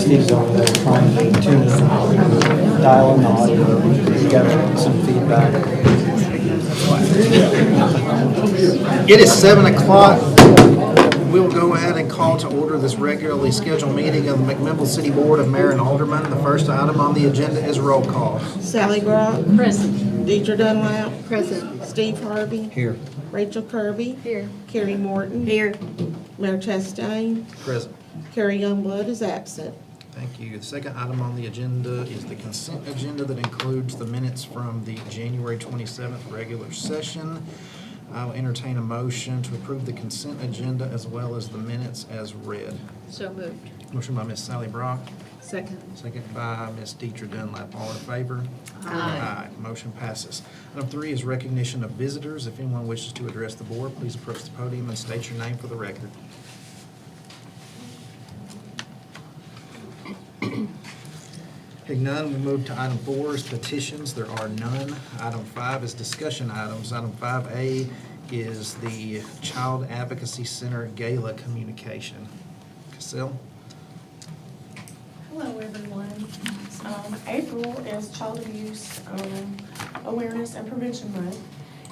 Steve's over there trying to dial in the audio, get some feedback. It is 7 o'clock. We will go ahead and call to order this regularly scheduled meeting of the McMinnville City Board of Mayor and Aldermen. The first item on the agenda is roll call. Sally Brock. Present. Deidre Dunlap. Present. Steve Harvey. Here. Rachel Kirby. Here. Carrie Morton. Here. Mayor Chastain. Present. Carrie Youngblood is absent. Thank you. The second item on the agenda is the consent agenda that includes the minutes from the January 27th regular session. I will entertain a motion to approve the consent agenda as well as the minutes as read. So moved. Motion by Ms. Sally Brock, Second. second by Ms. Deidre Dunlap. All in favor? Aye. Motion passes. Item 3 is recognition of visitors. If anyone wishes to address the board, please approach the podium and state your name for the record. Hearing none, we move to item 4 is petitions. There are none. Item 5 is discussion items. Item 5A is the Child Advocacy Center Gala communication. Cassell? Hello, everyone. April is Child Abuse Awareness and Prevention Month,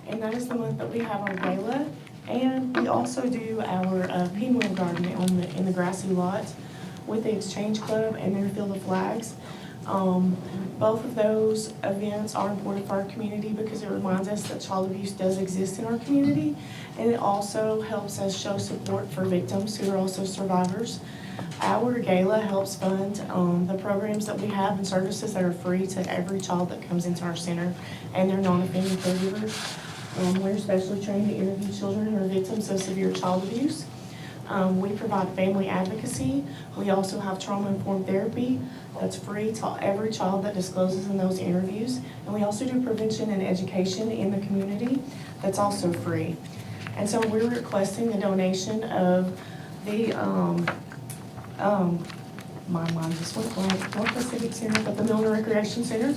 and that is the month that we have our gala. And we also do our pinwheel garden in the grassy lot with the Exchange Club and their Field of Flags. Both of those events are important for our community because it reminds us that child abuse does exist in our community, and it also helps us show support for victims who are also survivors. Our gala helps fund the programs that we have and services that are free to every child that comes into our center and their non-offending caregivers. We're especially trained to interview children who are victims of severe child abuse. We provide family advocacy. We also have trauma-informed therapy that's free to every child that discloses in those interviews. And we also do prevention and education in the community that's also free. And so we're requesting the donation of the, my mind just went blank, not the Civic Center, but the Milner Recreation Center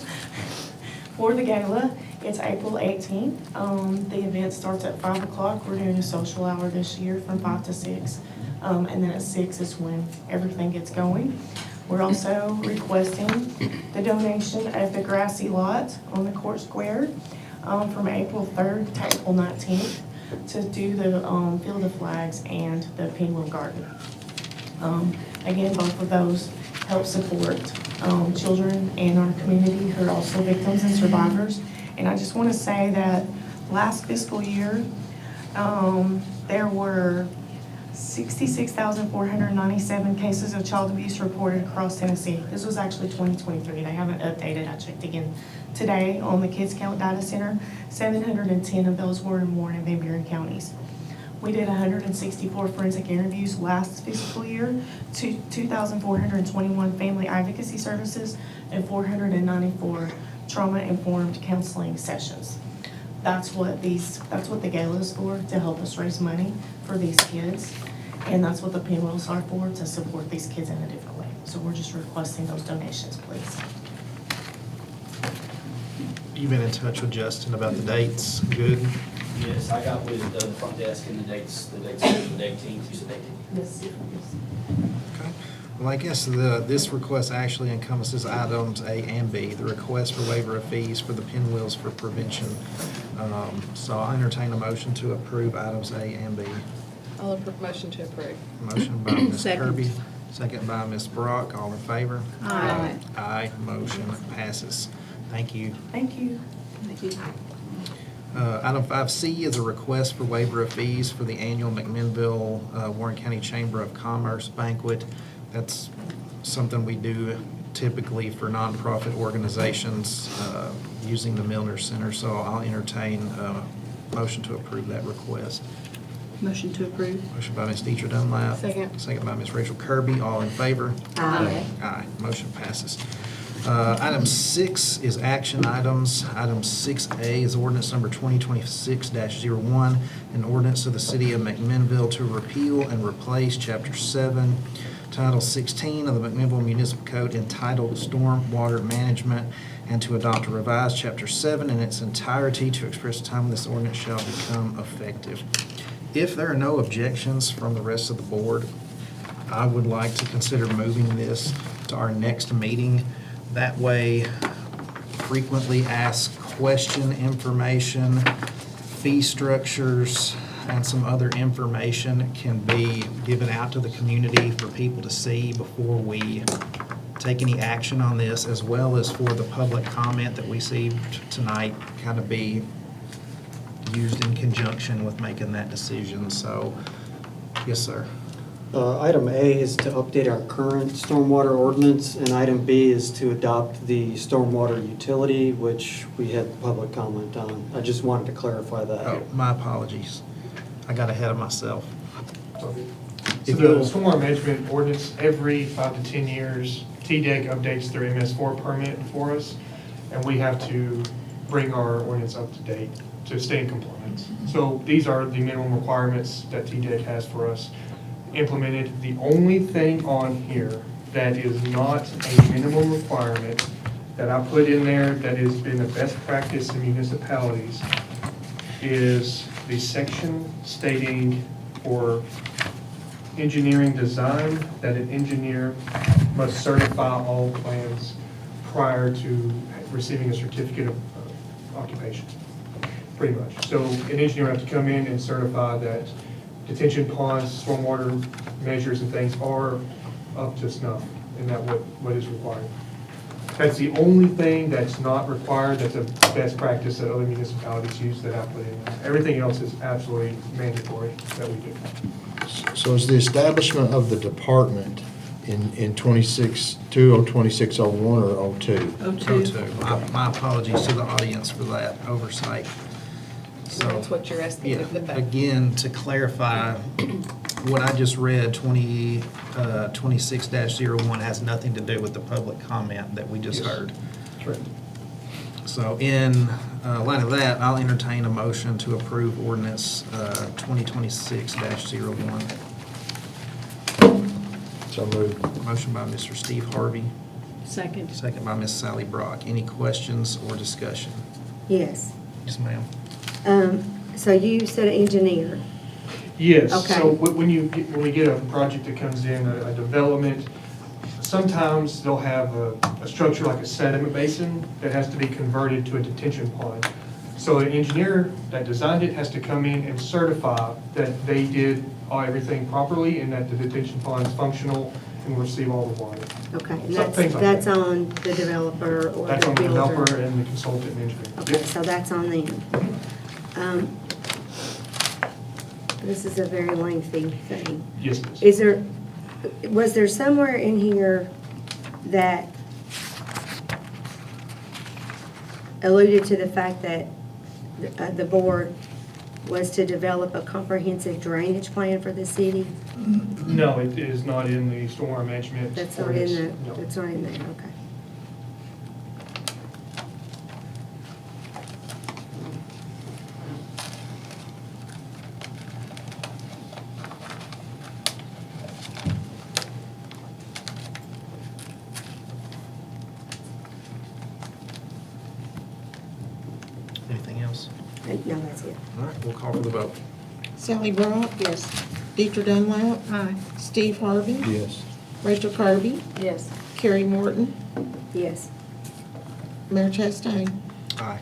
for the gala. It's April 18th. The event starts at 5 o'clock. We're doing a social hour this year from 5 to 6. And then at 6 is when everything gets going. We're also requesting the donation of the grassy lot on the court square from April 3rd to April 19th to do the Field of Flags and the pinwheel garden. Again, both of those help support children in our community who are also victims and survivors. And I just want to say that last fiscal year, there were 66,497 cases of child abuse reported across Tennessee. This was actually 2023. They haven't updated. I checked again today on the Kids Count Data Center. 710 of those were in Warren and Van Buren counties. We did 164 forensic interviews last fiscal year, 2,421 family advocacy services, and 494 trauma-informed counseling sessions. That's what the gala is for, to help us raise money for these kids. And that's what the pinwheels are for, to support these kids in a different way. So we're just requesting those donations, please. You've been in touch with Justin about the dates. Good. Yes, I got with the front desk and the dates for the 18th, you said 18th. Yes. Okay. Well, I guess this request actually encompasses items A and B, the request for waiver of fees for the pinwheels for prevention. So I entertain a motion to approve items A and B. I'll approve motion to approve. Motion by Ms. Second. Kirby, second by Ms. Brock. All in favor? Aye. Aye. Motion passes. Thank you. Thank you. Thank you. Item 5C is a request for waiver of fees for the annual McMinnville Warren County Chamber of Commerce banquet. That's something we do typically for nonprofit organizations using the Milner Center. So I'll entertain a motion to approve that request. Motion to approve. Motion by Ms. Deidre Dunlap. Second. Second by Ms. Rachel Kirby. All in favor? Aye. Aye. Motion passes. Item 6 is action items. Item 6A is ordinance number 2026-01, an ordinance of the city of McMinnville to repeal and replace Chapter 7, Title 16 of the McMinnville Municipal Code entitled Stormwater Management, and to adopt a revised Chapter 7 in its entirety to express the time when this ordinance shall become effective. If there are no objections from the rest of the board, I would like to consider moving this to our next meeting. That way, frequently asked question information, fee structures, and some other information can be given out to the community for people to see before we take any action on this, as well as for the public comment that we received tonight kind of be used in conjunction with making that decision. So, yes, sir. Item A is to update our current stormwater ordinance, and item B is to adopt the stormwater utility, which we had public comment on. I just wanted to clarify that. Oh, my apologies. I got ahead of myself. So If the you'll- stormwater management ordinance, every 5 to 10 years, TDEC updates their MS4 permit for us, and we have to bring our ordinance up to date to stay in compliance. So these are the minimum requirements that TDEC has for us implemented. The only thing on here that is not a minimum requirement that I put in there that has been a best practice in municipalities is the section stating for engineering design that an engineer must certify all plans prior to receiving a certificate of occupation, pretty much. So an engineer would have to come in and certify that detention ponds, stormwater measures and things are up to snuff, and that what is required. That's the only thing that's not required, that's a best practice that other municipalities use that I put in there. Everything else is absolutely mandatory that we do. So is the establishment of the department in 2601 or 02? My apologies to the audience for that oversight. So, That's what you're asking yeah, to put back. again, to clarify, what I just read, 26-01 has nothing to do with the public comment that we just Yes. heard. Correct. So in light of that, I'll entertain a motion to approve ordinance 2026-01. So moved. Motion by Mr. Steve Harvey, Second. second by Ms. Sally Brock. Any questions or discussion? Yes. Yes, ma'am. So you said engineer. Yes, Okay. so when we get a project that comes in, a development, sometimes they'll have a structure like a sediment basin that has to be converted to a detention pond. So an engineer that designed it has to come in and certify that they did everything properly and that the detention pond is functional and will receive all the water. Okay, and Some things like that's that. on the developer or That's the on the developer builder? and the consultant engineer. Okay, Yep. so that's on them. This is a very lengthy thing. Yes, it is. Was there somewhere in here that alluded to the fact that the board was to develop a comprehensive drainage plan for the city? No, it is not in the stormwater management. That's not in ordinance. No. that's not in there, okay. Anything else? No, that's it. All right, we'll call for the vote. Sally Brock? Yes. Deidre Dunlap? Aye. Steve Harvey? Yes. Rachel Kirby? Yes. Carrie Morton? Yes. Mayor Chastain? Aye.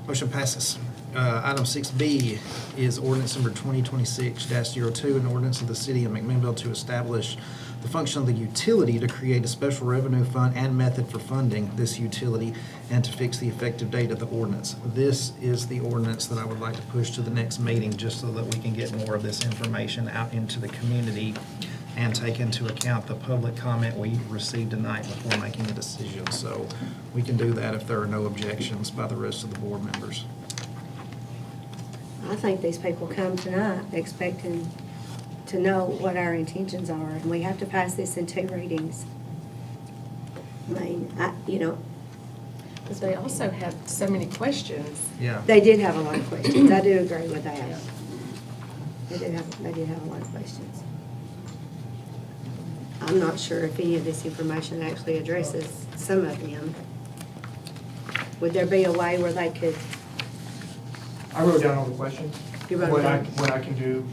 Motion passes. Item 6B is ordinance number 2026-02, an ordinance of the city of McMinnville to establish the function of the utility to create a special revenue fund and method for funding this utility and to fix the effective date of the ordinance. This is the ordinance that I would like to push to the next meeting just so that we can get more of this information out into the community and take into account the public comment we received tonight before making a decision. So we can do that if there are no objections by the rest of the board members. I think these people come tonight expecting to know what our intentions are, and we have to pass this in 2 readings. I mean, You know, But they also had so many questions. Yeah. they did have a lot of questions. I do agree with that. They did have a lot of questions. I'm not sure if any of this information actually addresses some of them. Would there be a way where they could, I wrote down all the questions. You wrote them down? What I can do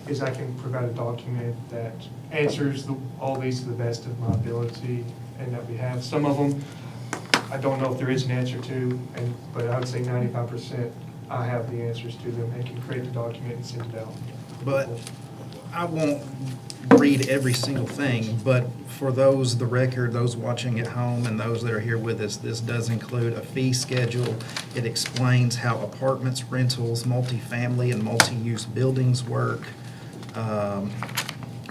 is I can provide a document that answers all these to the best of my ability, and that we have. Some of them, I don't know if there is an answer to, but I would say 95%, I have the answers to them and can create the document and send it out. But I won't read every single thing, but for those, the record, those watching at home and those that are here with us, this does include a fee schedule. It explains how apartments, rentals, multifamily, and multi-use buildings work.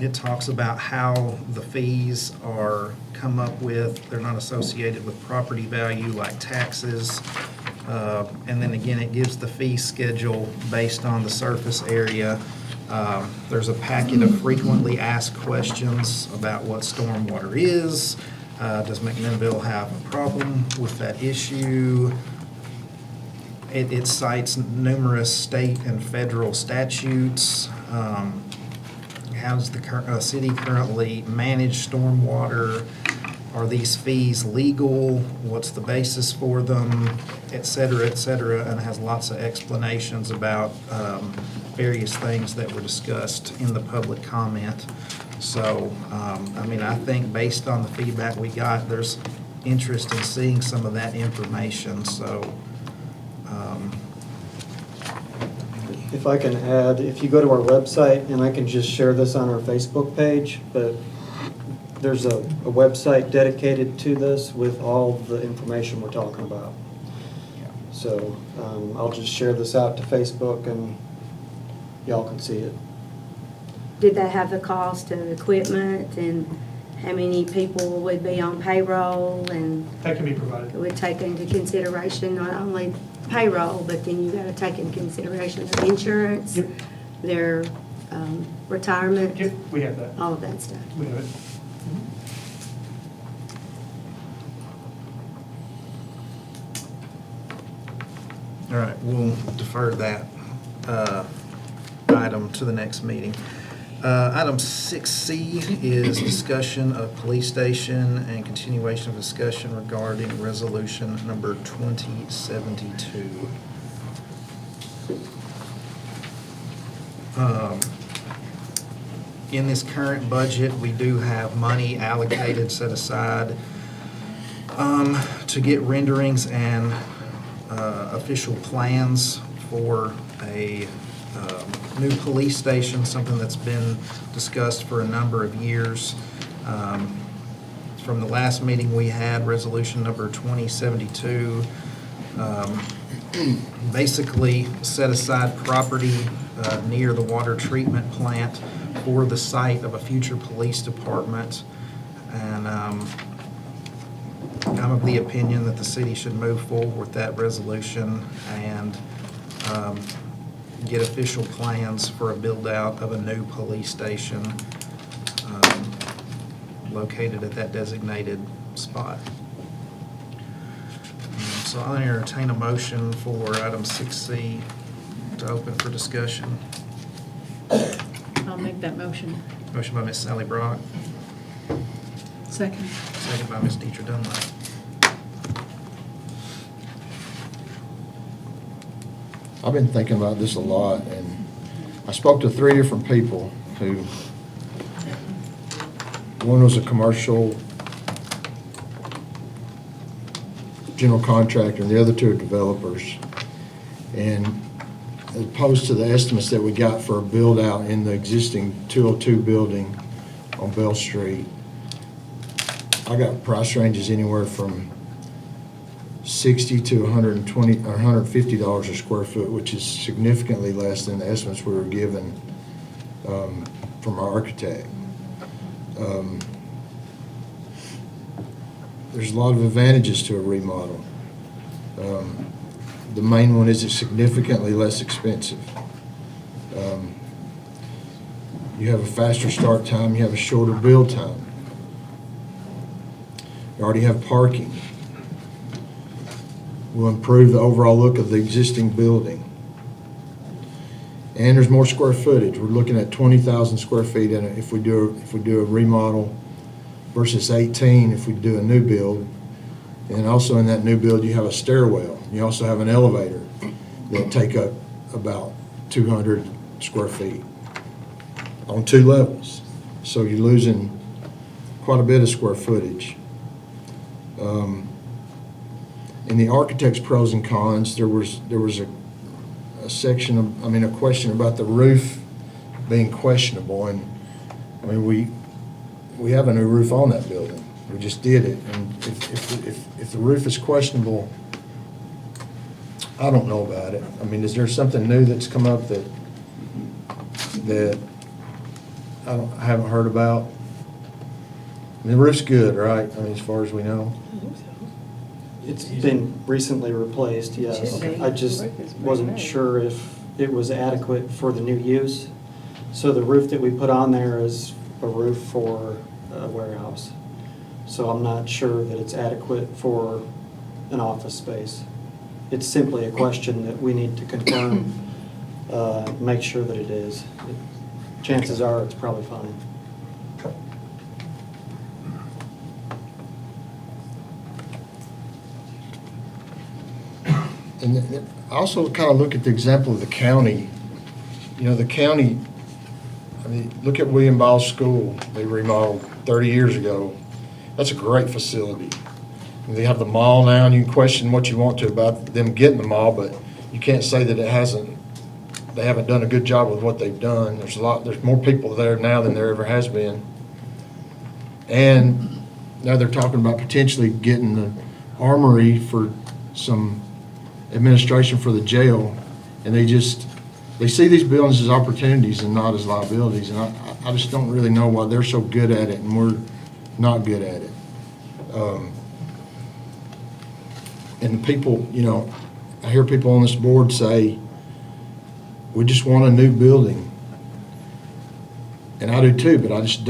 It talks about how the fees are come up with. They're not associated with property value like taxes. And then again, it gives the fee schedule based on the surface area. There's a packet of frequently asked questions about what stormwater is. Does McMinnville have a problem with that issue? It cites numerous state and federal statutes. How does the city currently manage stormwater? Are these fees legal? What's the basis for them? Et cetera, and has lots of explanations about various things that were discussed in the public comment. So, I mean, I think based on the feedback we got, there's interest in seeing some of that information, so. If I can add, if you go to our website, and I can just share this on our Facebook page, but there's a website dedicated to this with all the information we're talking about. So I'll just share this out to Facebook and y'all can see it. did they have the cost of equipment and how many people would be on payroll? And That can be provided. it would take into consideration not only payroll, but then you gotta take into consideration their insurance, Yep. their retirement, Yep, we have that. all of that stuff. We have it. All right, we'll defer that item to the next meeting. Item 6C is discussion of police station and continuation of discussion regarding resolution number 2072. In this current budget, we do have money allocated, set aside to get renderings and official plans for a new police station, something that's been discussed for a number of years. From the last meeting we had, resolution number 2072, basically set aside property near the water treatment plant for the site of a future police department. And I'm of the opinion that the city should move forward with that resolution and get official plans for a build-out of a new police station located at that designated spot. So I'll entertain a motion for item 6C to open for discussion. I'll make that motion. Motion by Ms. Sally Brock, Second. second by Ms. Deidre Dunlap. I've been thinking about this a lot, and I spoke to 3 different people who, one was a commercial general contractor, and the other 2 are developers. And as opposed to the estimates that we got for a build-out in the existing 202 building on Bell Street, I got price ranges anywhere from $60 to $120 or $150 a square foot, which is significantly less than the estimates we were given from our architect. There's a lot of advantages to a remodel. The main one is it's significantly less expensive. You have a faster start time, you have a shorter build time. You already have parking. Will improve the overall look of the existing building. And there's more square footage. We're looking at 20,000 square feet in it if we do a remodel versus 18 if we do a new build. And also in that new build, you have a stairwell. You also have an elevator that take up about 200 square feet on 2 levels. So you're losing quite a bit of square footage. In the architect's pros and cons, there was a section of, a question about the roof being questionable. And, we have a new roof on that building. We just did it. And if the roof is questionable, I don't know about it. Is there something new that's come up that I haven't heard about? The roof's good, right? As far as we know. It's been recently replaced, yes. Should be. I just wasn't sure if it was adequate for the new use. So the roof that we put on there is a roof for a warehouse. So I'm not sure that it's adequate for an office space. It's simply a question that we need to confirm, make sure that it is. Chances are it's probably fine. And I also kind of look at the example of the county. The county, look at William Ball School. They remodeled 30 years ago. That's a great facility. They have the mall now, and you can question what you want to about them getting the mall, but you can't say that they haven't done a good job with what they've done. There's more people there now than there ever has been. And now they're talking about potentially getting the armory for some administration for the jail, and they see these buildings as opportunities and not as liabilities, and I just don't really know why they're so good at it and we're not good at it. And the people, I hear people on this board say, we just want a new building. And I do too, but I just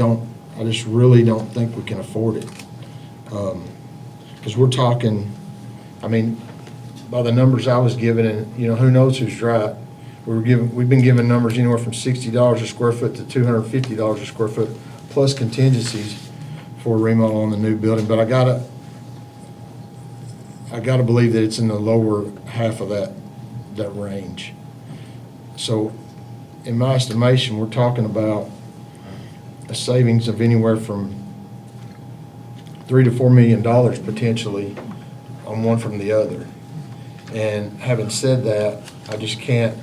really don't think we can afford it. Because we're talking, by the numbers I was given, and who knows who's right. We've been given numbers anywhere from $60 a square foot to $250 a square foot, plus contingencies for a remodel on the new building. But I gotta believe that it's in the lower half of that range. So, in my estimation, we're talking about a savings of anywhere from $3 to $4 million potentially on one from the other. And having said that, I just can't,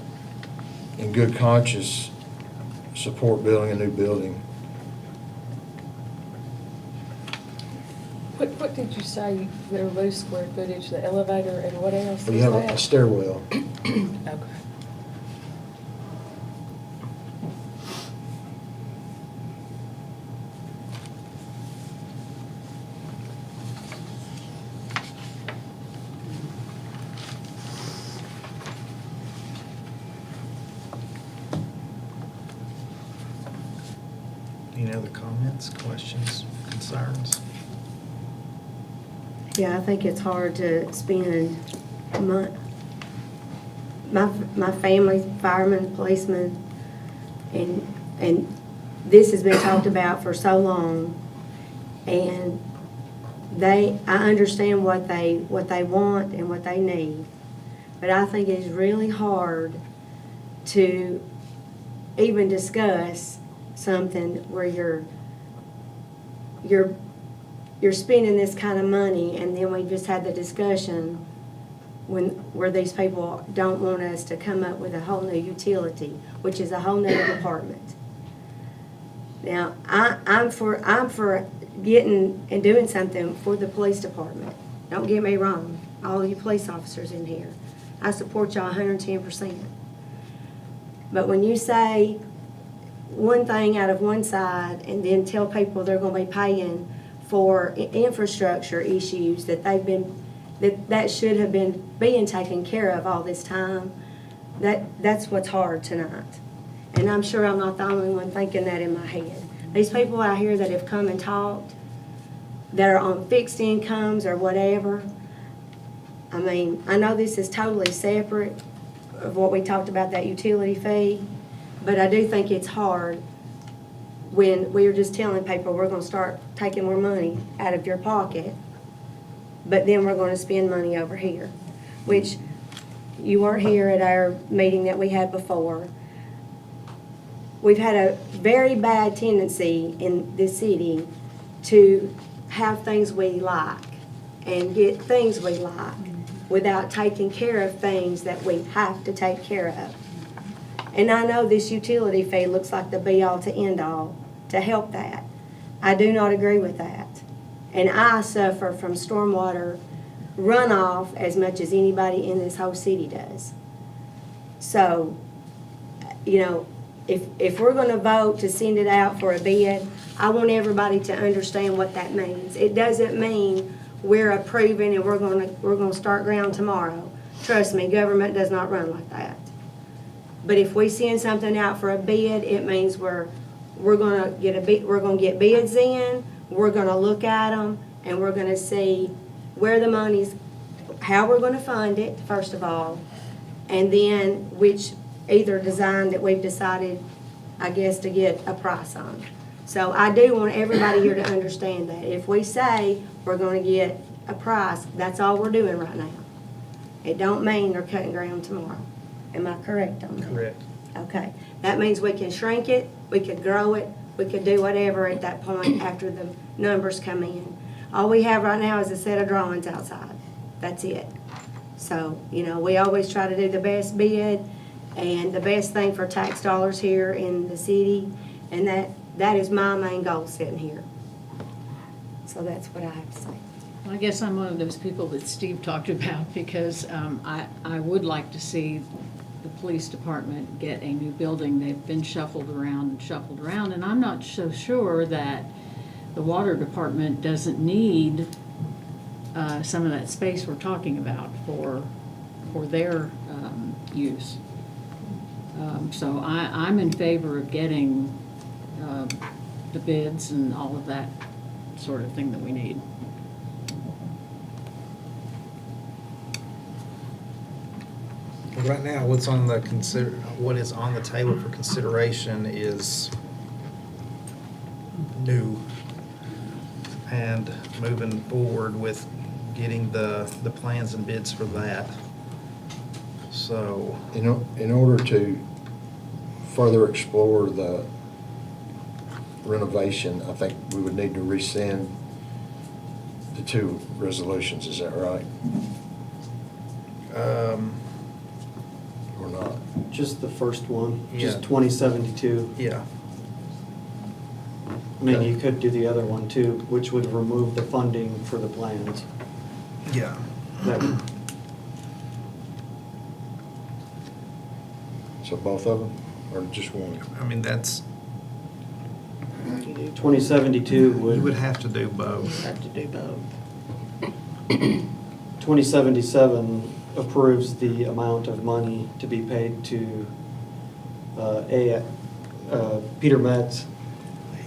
in good conscience, support building a new building. What did you say, their loose square footage, the elevator, and what else We is have that? a stairwell. Okay. Any other comments, questions, concerns? Yeah, I think it's hard to spend my family's firemen, policemen, and this has been talked about for so long, and I understand what they want and what they need, but I think it's really hard to even discuss something where you're spending this kind of money, and then we just had the discussion where these people don't want us to come up with a whole new utility, which is a whole new department. Now, I'm for getting and doing something for the police department. Don't get me wrong, all you police officers in here. I support y'all 110%. But when you say one thing out of one side and then tell people they're going to be paying for infrastructure issues that should have been being taken care of all this time, that's what's hard tonight. And I'm sure I'm not the only one thinking that in my head. These people out here that have come and talked, that are on fixed incomes or whatever. I mean, I know this is totally separate of what we talked about, that utility fee, but I do think it's hard when we're just telling people we're gonna start taking more money out of your pocket, but then we're gonna spend money over here, which you weren't here at our meeting that we had before. We've had a very bad tendency in this city to have things we like and get things we like without taking care of things that we have to take care of. And I know this utility fee looks like the be-all to end-all to help that. I do not agree with that. And I suffer from stormwater runoff as much as anybody in this whole city does. So, you know, if we're gonna vote to send it out for a bid, I want everybody to understand what that means. It doesn't mean we're approving and we're gonna start ground tomorrow. Trust me, government does not run like that. But if we send something out for a bid, it means we're gonna get bids in, we're gonna look at them, and we're gonna see where the money's, how we're gonna fund it, first of all, and then which either design that we've decided, I guess, to get a price on. So I do want everybody here to understand that. If we say we're gonna get a price, that's all we're doing right now. It don't mean they're cutting ground tomorrow. Am I correct on that? Correct. Okay. That means we can shrink it, we could grow it, we could do whatever at that point after the numbers come in. All we have right now is a set of drawings outside. That's it. So, you know, we always try to do the best bid and the best thing for tax dollars here in the city, and that is my main goal sitting here. So that's what I have to say. I guess I'm one of those people that Steve talked about, because I would like to see the police department get a new building. They've been shuffled around, and I'm not so sure that the water department doesn't need some of that space we're talking about for their use. So I'm in favor of getting the bids and all of that sort of thing that we need. Right now, what is on the table for consideration is new, and moving forward with getting the plans and bids for that. So, In order to further explore the renovation, I think we would need to rescind the two resolutions, is that right? Or not? Just the first one, Yeah. just 2072. yeah, I mean, Okay. you could do the other one too, which would remove the funding for the plans. yeah. That would- So both of them, or just one? I mean, that's, 2072 we would would, have to do both. Have to do both. 2077 approves the amount of money to be paid to Peter Metz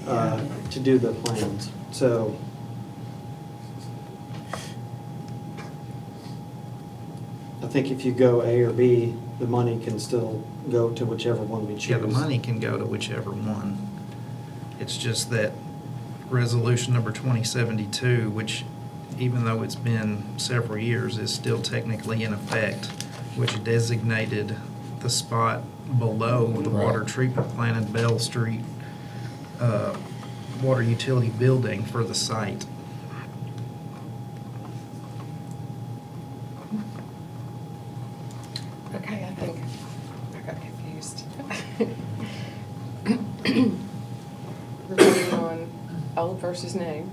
to do the plans. So I think if you go A or B, the money can still go to whichever one we choose. Yeah, the money can go to whichever one. It's just that resolution number 2072, which even though it's been several years, is still technically in effect, which designated the spot below the water Right. treatment plant in Bell Street, water utility building for the site. Okay, I think I got confused. We're voting on old versus new,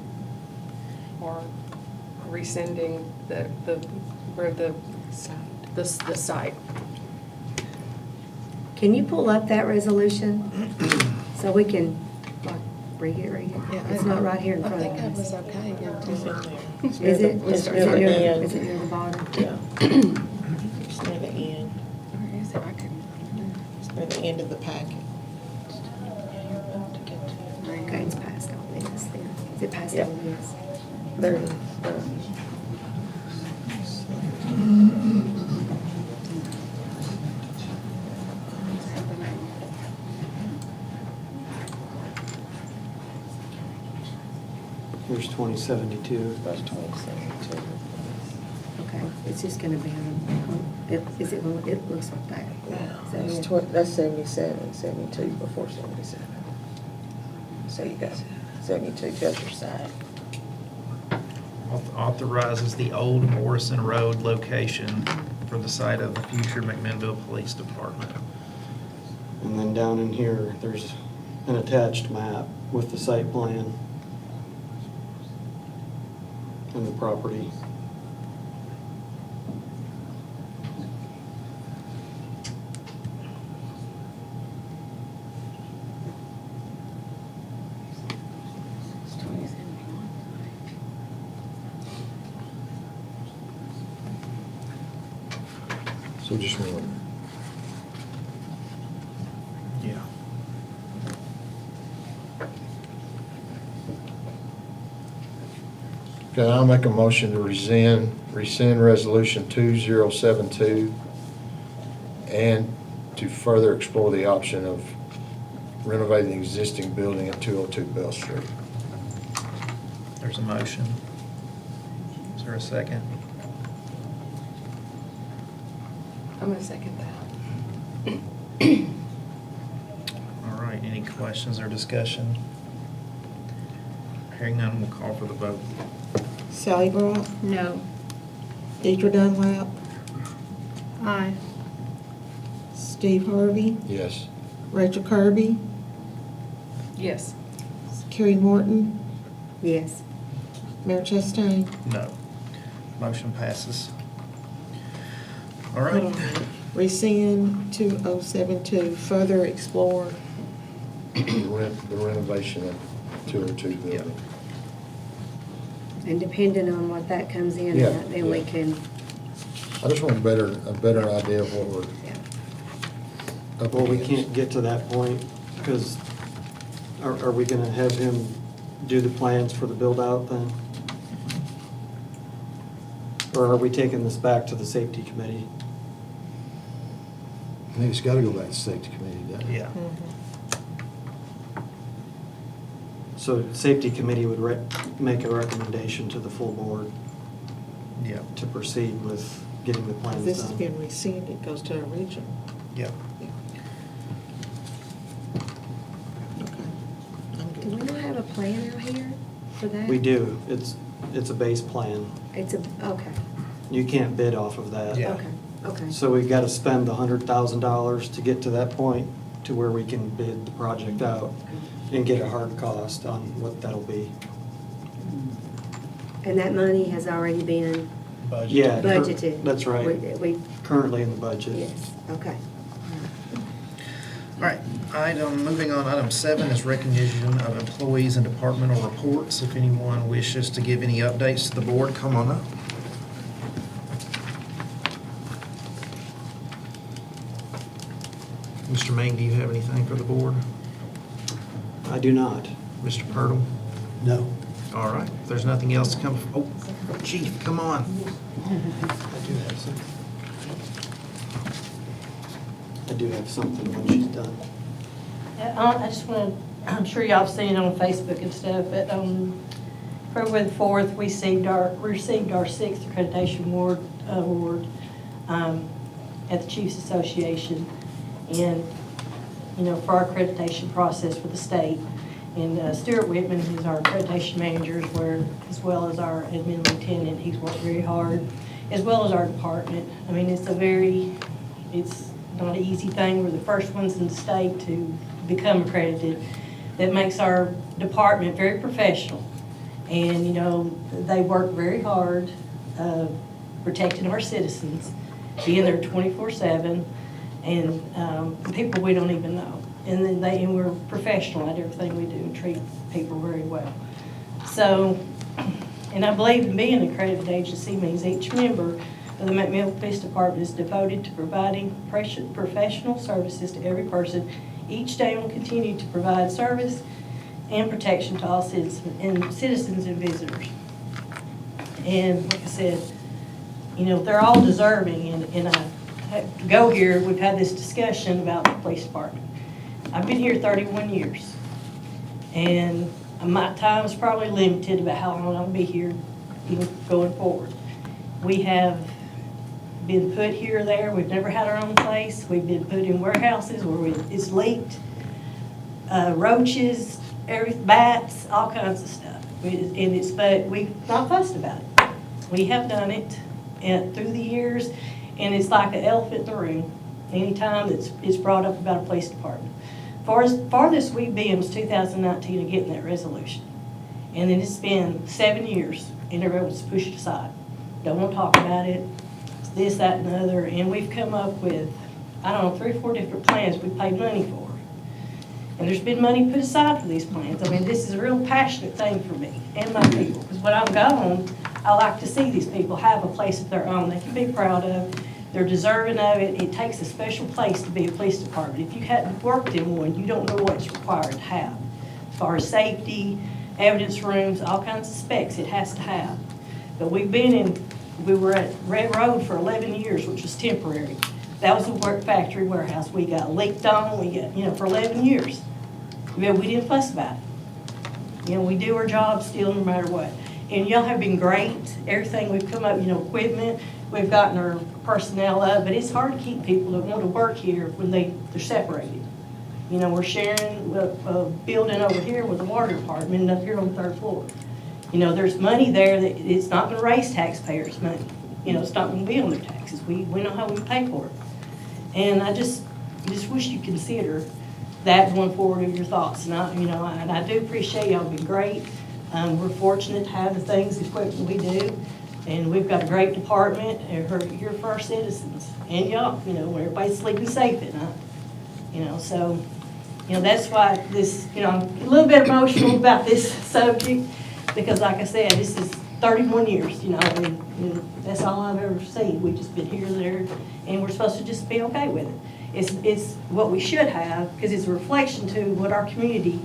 or rescinding where the site. Can you pull up that resolution so we can like, read it? It's not right here in front of us. I think I was okay until. Is it? It's near the end. Is it near the bottom? Yeah. It's near the end. Where is it? I couldn't. It's near the end of the packet. Okay, it's past all this then. Is it past Yep. all this? There it is. Here's 2072. That's 2072. Okay, it's just gonna be, is it, it looks like that. Is that That's it? that's 77, 72 before 77. So you got 72 just your side. Authorizes the old Morrison Road location for the site of the future McMinnville Police Department. And then down in here, there's an attached map with the site plan and the property. So just one. Yeah. Okay, I'll make a motion to rescind resolution 2072 and to further explore the option of renovating the existing building at 202 Bell Street. There's a motion. Is there a second? I'm gonna second that. All right, any questions or discussion? Hearing none, we'll call for the vote. Sally Brock, No. Deidre Dunlap, Aye. Steve Harvey, Yes. Rachel Kirby, Yes. Carrie Morton, Yes. Mayor Chastain. No. Motion passes. All Hold right. on. Rescind 2072, further explore. The renovation of 202 building. And depending on what that comes in Yeah, at, then we yeah. can, I just want a better idea of what we're up Well, we against. can't get to that point because are we gonna have him do the plans for the build-out then? Or are we taking this back to the safety committee? I think it's gotta go back to safety committee, doesn't it? Yeah. So safety committee would make a recommendation to the full board Yeah. to proceed with getting the plans This has done. been rescinded, it goes to a region. Yeah. Okay. I'm do good. we not have a plan out here for that? We do. It's a base plan. It's a, okay, You can't bid off of that. Yeah. okay, okay. So we've got to spend the $100,000 to get to that point to where we can bid the project out and get a hard cost on what that'll be. And that money has already been Yeah. budgeted? That's right. We, Currently in the budget. yes, okay. All right, moving on, item 7 is recognition of employees and departmental reports. If anyone wishes to give any updates to the board, come on up. Mr. Main, do you have anything for the board? I do not. Mr. Purtle? No. All right, if there's nothing else to come, oh, Chief, come on. I do have something. I do have something when she's done. Yeah, I just want to, I'm sure y'all have seen it on Facebook and stuff, but February the 4th, we received our 6th accreditation award at the Chiefs Association, and, you know, for our accreditation process for the state. And Stuart Whitman, who's our accreditation manager, as well as our admin lieutenant, he's worked very hard, as well as our department. I mean, it's not an easy thing. We're the first ones in the state to become accredited. That makes our department very professional. And, you know, they work very hard protecting our citizens, being there 24/7, and people we don't even know. And then we're professional at everything we do and treat people very well. So, and I believe being an accredited agency means each member of the McMinnville Police Department is devoted to providing professional services to every person each day, and will continue to provide service and protection to all citizens and visitors. And like I said, they're all deserving, and I had to go here, we've had this discussion about the police department. I've been here 31 years, and my time is probably limited about how long I'll be here, going forward. We have been put here or there, we've never had our own place, we've been put in warehouses where it's leaked, roaches, bats, all kinds of stuff. But we've not fussed about it. We have done it through the years, and it's like an elephant in the room anytime it's brought up about a police department. Farthest we've been was 2019 of getting that resolution. And then it's been 7 years, and everyone's pushed it aside. Don't want to talk about it, this, that, and the other. And we've come up with, 3 or 4 different plans we paid money for. And there's been money put aside for these plans. I mean, this is a real passionate thing for me and my people. Because when I'm gone, I like to see these people have a place of their own they can be proud of. They're deserving of it. It takes a special place to be a police department. If you hadn't worked in one, you don't know what's required to have. As far as safety, evidence rooms, all kinds of specs it has to have. But we were at Red Road for 11 years, which was temporary. That was a factory warehouse. We got leaked on, for 11 years. We didn't fuss about it. We do our job still no matter what. And y'all have been great. Everything we've come up, equipment, we've gotten our personnel up, but it's hard to keep people that want to work here when they're separated. We're sharing a building over here with the water department and up here on the 3rd floor. There's money there that it's not going to raise taxpayers' money. It's not going to be on their taxes. We know how we pay for it. And I just wish you consider that going forward in your thoughts. And I do appreciate y'all been great. We're fortunate to have the things, the equipment we do. And we've got a great department. You're for our citizens. And y'all, when everybody's sleeping safe at night. So, that's why this, I'm a little bit emotional about this subject. Because like I said, this is 31 years, and that's all I've ever seen. We've just been here, there, and we're supposed to just be okay with it. It's what we should have, because it's a reflection to what our community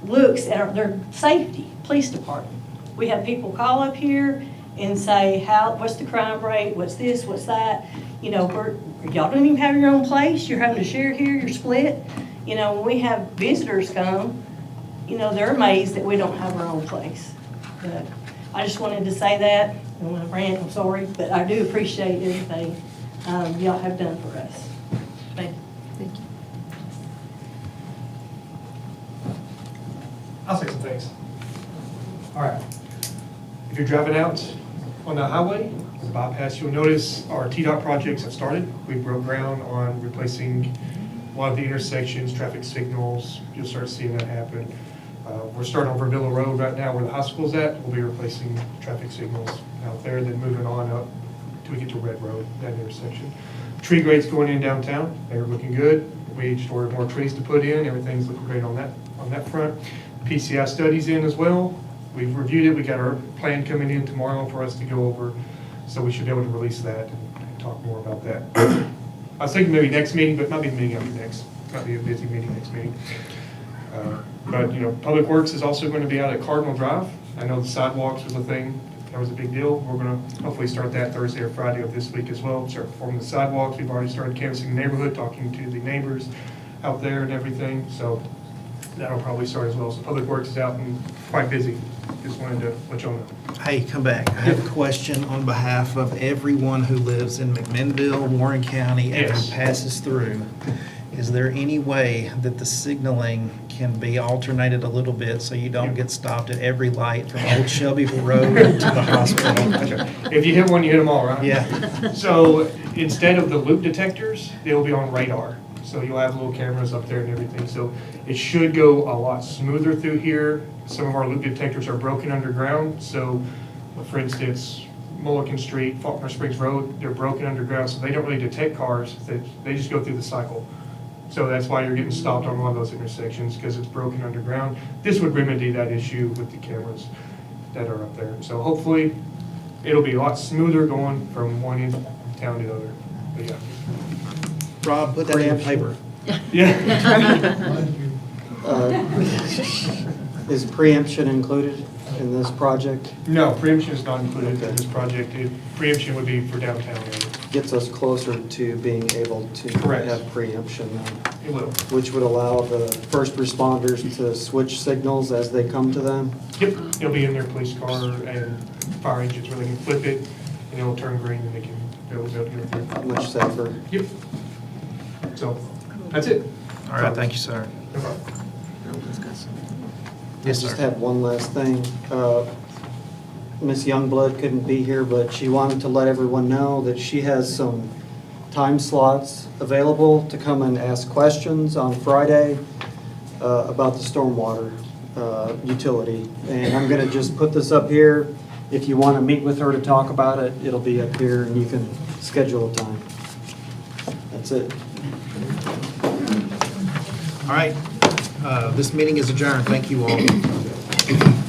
looks at, their safety, police department. We have people call up here and say, what's the crime rate, what's this, what's that? Y'all don't even have your own place, you're having to share here, you're split. When we have visitors come, they're amazed that we don't have our own place. But I just wanted to say that. I don't want to rant, I'm sorry, but I do appreciate everything y'all have done for us. Thank you. Thank you. I'll say some things. All right. If you're driving out on the highway, the bypass, you'll notice our TDOT projects have started. We broke ground on replacing a lot of the intersections, traffic signals. You'll start seeing that happen. We're starting on Vervilla Road right now where the hospital's at. We'll be replacing traffic signals out there, then moving on up till we get to Red Road, that intersection. Tree grades going in downtown, they're looking good. We just ordered more trees to put in. Everything's looking great on that front. PCI studies in as well. We've reviewed it. We got our plan coming in tomorrow for us to go over, so we should be able to release that and talk more about that. I was thinking maybe next meeting, but it might be the meeting after next. Might be a busy meeting next meeting. But Public Works is also going to be out at Cardinal Drive. I know the sidewalks was a thing. That was a big deal. We're going to hopefully start that Thursday or Friday of this week as well. Start performing the sidewalks. We've already started canvassing the neighborhood, talking to the neighbors out there and everything. So that'll probably start as well. So Public Works is out and quite busy. Just wanted to let y'all know. Hey, come back. I have a question on behalf of everyone who lives in McMinnville, Warren County, and Yes. passes through. Is there any way that the signaling can be alternated a little bit so you don't get stopped at every light from Old Shelbyville Road to the hospital? If you hit one, you hit them all, right? Yeah. So instead of the loop detectors, they'll be on radar. So you'll have little cameras up there and everything. So it should go a lot smoother through here. Some of our loop detectors are broken underground. So for instance, Mulligan Street, Faulkner Springs Road, they're broken underground. So they don't really detect cars. They just go through the cycle. So that's why you're getting stopped on one of those intersections, because it's broken underground. This would remedy that issue with the cameras that are up there. So hopefully it'll be a lot smoother going from one end of town to the other. But yeah. Rob, put that in paper. Yeah. Is preemption included? in this project? No, preemption is not included in this project. Preemption would be for downtown area. Gets us closer to being able to Correct. have preemption then, It will. which would allow the first responders to switch signals as they come to them. Yep, it'll be in their police car and fire engines where they can flip it and it'll turn green and they can go through. Much safer. Yep. So, that's it. All right, thank you, sir. No problem. I Yes, just sir. have one last thing. Miss Youngblood couldn't be here, but she wanted to let everyone know that she has some time slots available to come and ask questions on Friday about the stormwater utility. And I'm gonna just put this up here. If you wanna meet with her to talk about it, it'll be up here and you can schedule a time. That's it. All right, this meeting is adjourned. Thank you all.